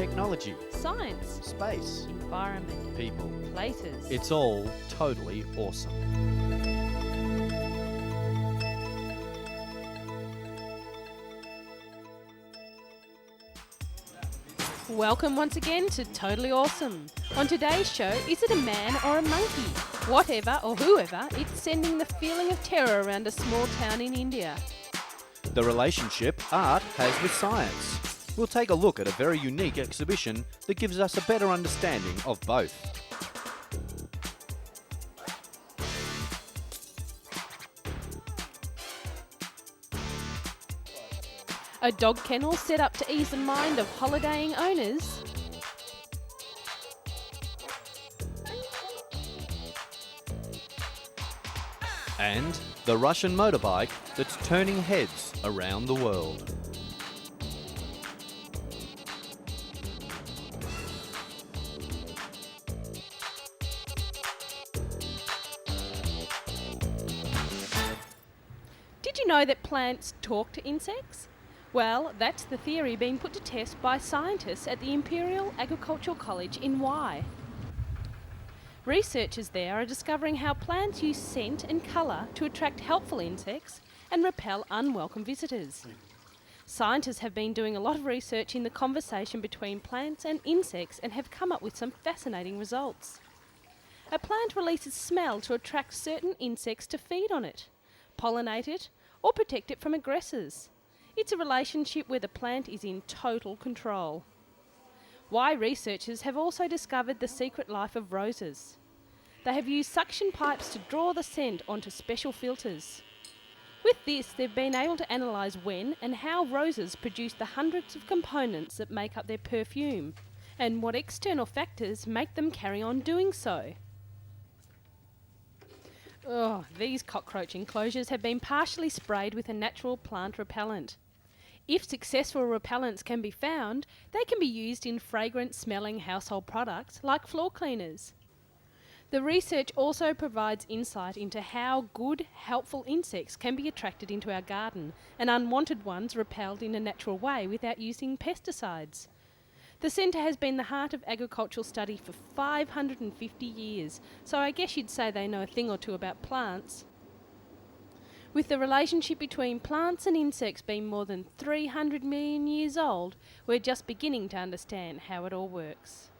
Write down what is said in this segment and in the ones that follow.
Technology, science, space, environment, people. places. It's all totally awesome. Welcome once again to Totally Awesome. On today's show, is it a man or a monkey? Whatever or whoever, it's sending the feeling of terror around a small town in India. The relationship art has with science. We'll take a look at a very unique exhibition that gives us a better understanding of both. A dog kennel set up to ease the mind of holidaying owners. And the Russian motorbike that's turning heads around the world. Did you know that plants talk to insects? Well, that's the theory being put to test by scientists at the Imperial Agricultural College in Wye. Researchers there are discovering how plants use scent and colour to attract helpful insects and repel unwelcome visitors. Scientists have been doing a lot of research in the conversation between plants and insects and have come up with some fascinating results. A plant releases smell to attract certain insects to feed on it, pollinate it, or protect it from aggressors. It's a relationship where the plant is in total control. Why researchers have also discovered the secret life of roses. They have used suction pipes to draw the scent onto special filters. With this, they've been able to analyse when and how roses produce the hundreds of components that make up their perfume, and what external factors make them carry on doing so. These cockroach enclosures have been partially sprayed with a natural plant repellent. If successful repellents can be found, they can be used in fragrant-smelling household products like floor cleaners. The research also provides insight into how good, helpful insects can be attracted into our garden and unwanted ones repelled in a natural way without using pesticides. The centre has been the heart of agricultural study for 550 years, so I guess you'd say they know a thing or two about plants. With the relationship between plants and insects being more than 300 million years old, we're just beginning to understand how it all works.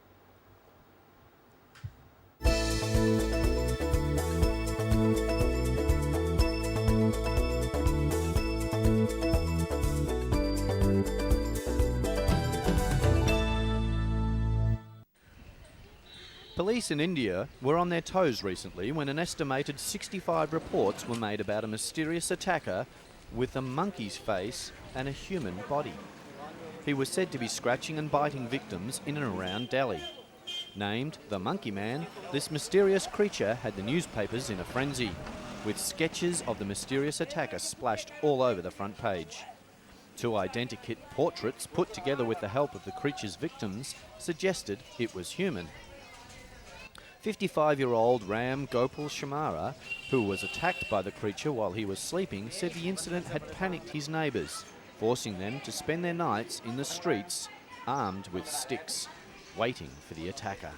Police in India were on their toes recently when an estimated 65 reports were made about a mysterious attacker with a monkey's face and a human body. He was said to be scratching and biting victims in and around Delhi. Named the Monkey Man, this mysterious creature had the newspapers in a frenzy, with sketches of the mysterious attacker splashed all over the front page. Two identikit portraits put together with the help of the creature's victims suggested it was human. 55-year-old Ram Gopal Shamara, who was attacked by the creature while he was sleeping, said the incident had panicked his neighbours, forcing them to spend their nights in the streets armed with sticks, waiting for the attacker.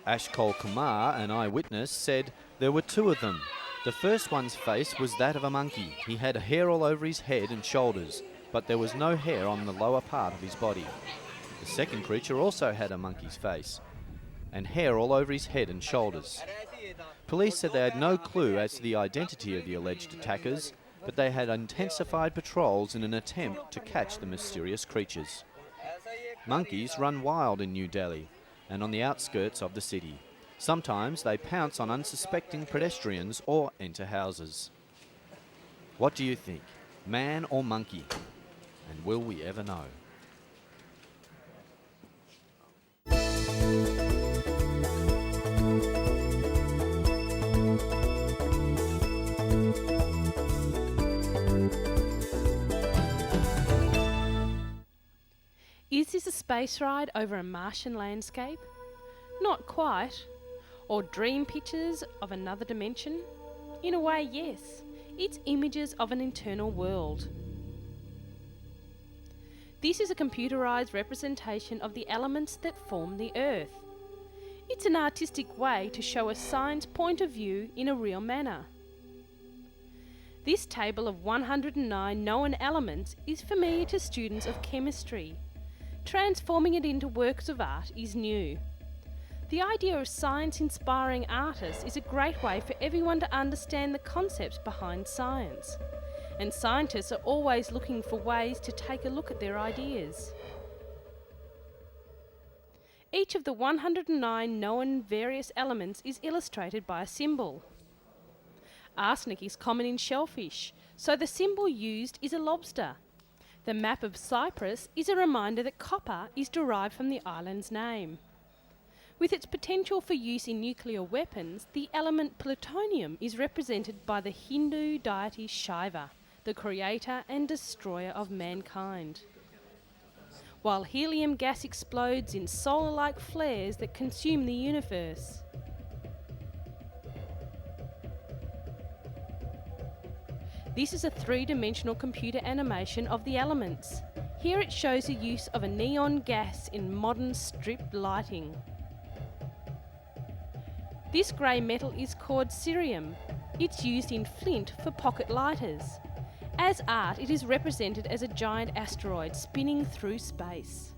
Ashkol Kumar, an eyewitness, said there were two of them. The first one's face was that of a monkey. He had hair all over his head and shoulders, but there was no hair on the lower part of his body. The second creature also had a monkey's face and hair all over his head and shoulders. Police said they had no clue as to the identity of the alleged attackers, but they had intensified patrols in an attempt to catch the mysterious creatures. Monkeys run wild in New Delhi and on the outskirts of the city. Sometimes they pounce on unsuspecting pedestrians or enter houses. What do you think? Man or monkey? And will we ever know? Is this a space ride over a Martian landscape? Not quite. Or dream pictures of another dimension? In a way, yes. It's images of an internal world. This is a computerised representation of the elements that form the Earth. It's an artistic way to show a science point of view in a real manner. This table of 109 known elements is familiar to students of chemistry. Transforming it into works of art is new. The idea of science-inspiring artists is a great way for everyone to understand the concepts behind science. And scientists are always looking for ways to take a look at their ideas. Each of the 109 known various elements is illustrated by a symbol. Arsenic is common in shellfish, so the symbol used is a lobster. The map of Cyprus is a reminder that copper is derived from the island's name. With its potential for use in nuclear weapons, the element plutonium is represented by the Hindu deity Shiva, the creator and destroyer of mankind. While helium gas explodes in solar-like flares that consume the universe. This is a three-dimensional computer animation of the elements. Here it shows the use of a neon gas in modern strip lighting. This grey metal is called cerium. It's used in flint for pocket lighters. As art, it is represented as a giant asteroid spinning through space.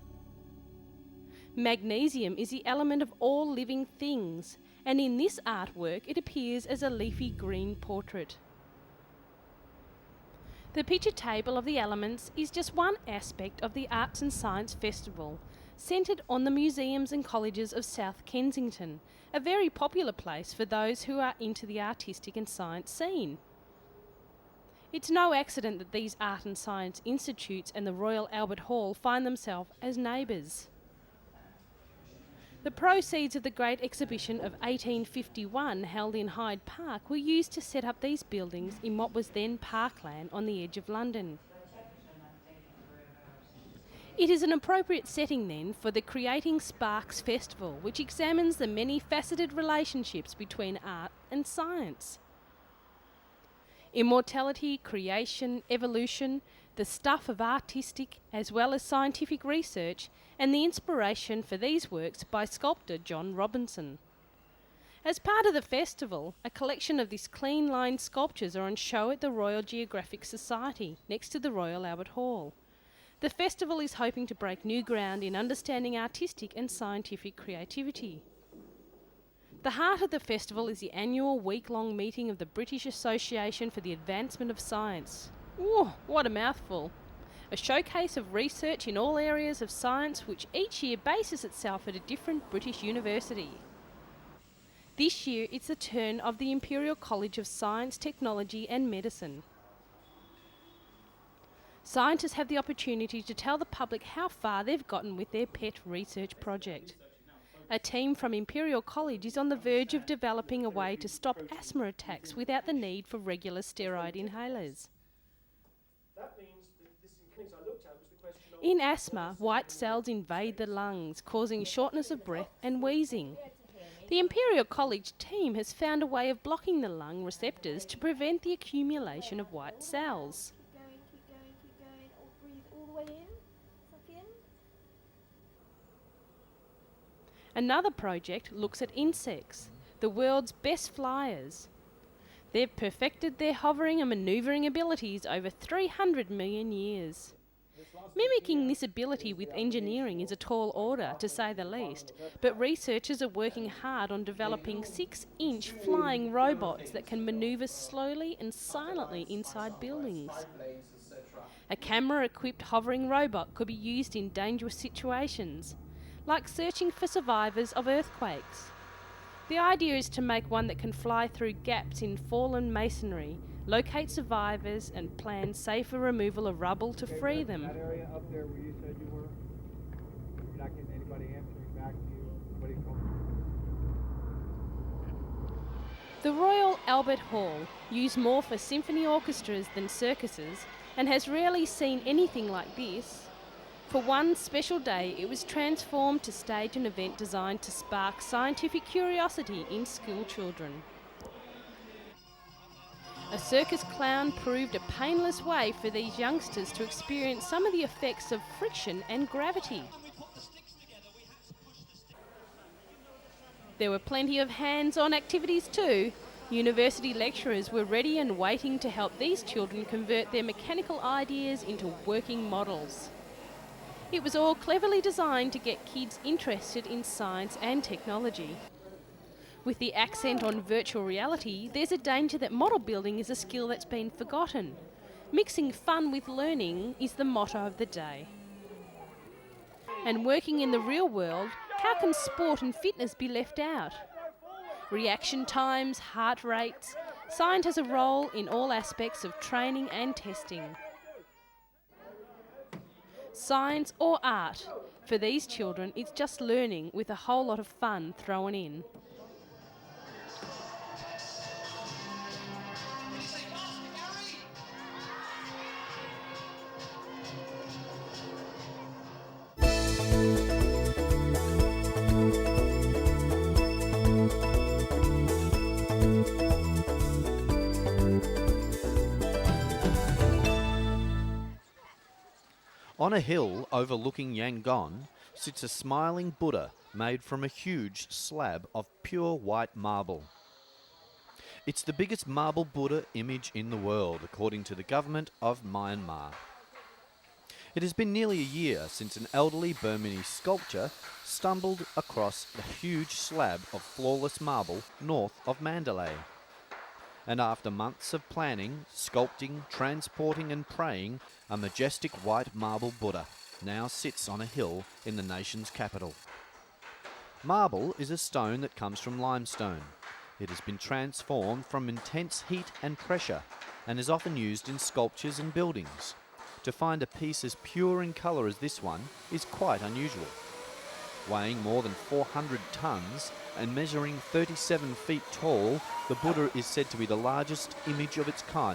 Magnesium is the element of all living things, and in this artwork it appears as a leafy green portrait. The picture table of the elements is just one aspect of the Arts and Science Festival, centred on the museums and colleges of South Kensington, a very popular place for those who are into the artistic and science scene. It's no accident that these art and science institutes and the Royal Albert Hall find themselves as neighbours. The proceeds of the Great Exhibition of 1851 held in Hyde Park were used to set up these buildings in what was then parkland on the edge of London. It is an appropriate setting then for the Creating Sparks Festival, which examines the many-faceted relationships between art and science. Immortality, creation, evolution, the stuff of artistic as well as scientific research, and the inspiration for these works by sculptor John Robinson. As part of the festival, a collection of these clean-lined sculptures are on show at the Royal Geographic Society, next to the Royal Albert Hall. The festival is hoping to break new ground in understanding artistic and scientific creativity. The heart of the festival is the annual week-long meeting of the British Association for the Advancement of Science. Ooh, what a mouthful. A showcase of research in all areas of science which each year bases itself at a different British university. This year it's the turn of the Imperial College of Science, Technology and Medicine. Scientists have the opportunity to tell the public how far they've gotten with their pet research project. A team from Imperial College is on the verge of developing a way to stop asthma attacks without the need for regular steroid inhalers. In asthma, white cells invade the lungs, causing shortness of breath and wheezing. The Imperial College team has found a way of blocking the lung receptors to prevent the accumulation of white cells. Keep going. Breathe all the way in. Suck in. Another project looks at insects, the world's best flyers. They've perfected their hovering and manoeuvring abilities over 300 million years. Mimicking this ability with engineering is a tall order, to say the least, but researchers are working hard on developing 6-inch flying robots that can manoeuvre slowly and silently inside buildings. A camera-equipped hovering robot could be used in dangerous situations, like searching for survivors of earthquakes. The idea is to make one that can fly through gaps in fallen masonry, locate survivors and plan safer removal of rubble to free them. That area up there where you said you were, you're not getting anybody answering back to you. What are you calling? The Royal Albert Hall, used more for symphony orchestras than circuses, and has rarely seen anything like this. For one special day, it was transformed to stage an event designed to spark scientific curiosity in school children. A circus clown proved a painless way for these youngsters to experience some of the effects of friction and gravity. There were plenty of hands-on activities too. University lecturers were ready and waiting to help these children convert their mechanical ideas into working models. It was all cleverly designed to get kids interested in science and technology. With the accent on virtual reality, there's a danger that model building is a skill that's been forgotten. Mixing fun with learning is the motto of the day. And working in the real world, how can sport and fitness be left out? Reaction times, heart rates. Science has a role in all aspects of training and testing. Science or art, for these children it's just learning with a whole lot of fun thrown in. On a hill overlooking Yangon sits a smiling Buddha made from a huge slab of pure white marble. It's the biggest marble Buddha image in the world, according to the government of Myanmar. It has been nearly a year since an elderly Burmese sculptor stumbled across the huge slab of flawless marble north of Mandalay. And after months of planning, sculpting, transporting and praying, a majestic white marble Buddha now sits on a hill in the nation's capital. Marble is a stone that comes from limestone. It has been transformed from intense heat and pressure and is often used in sculptures and buildings. To find a piece as pure in colour as this one is quite unusual. Weighing more than 400 tonnes and measuring 37 feet tall, the Buddha is said to be the largest image of its kind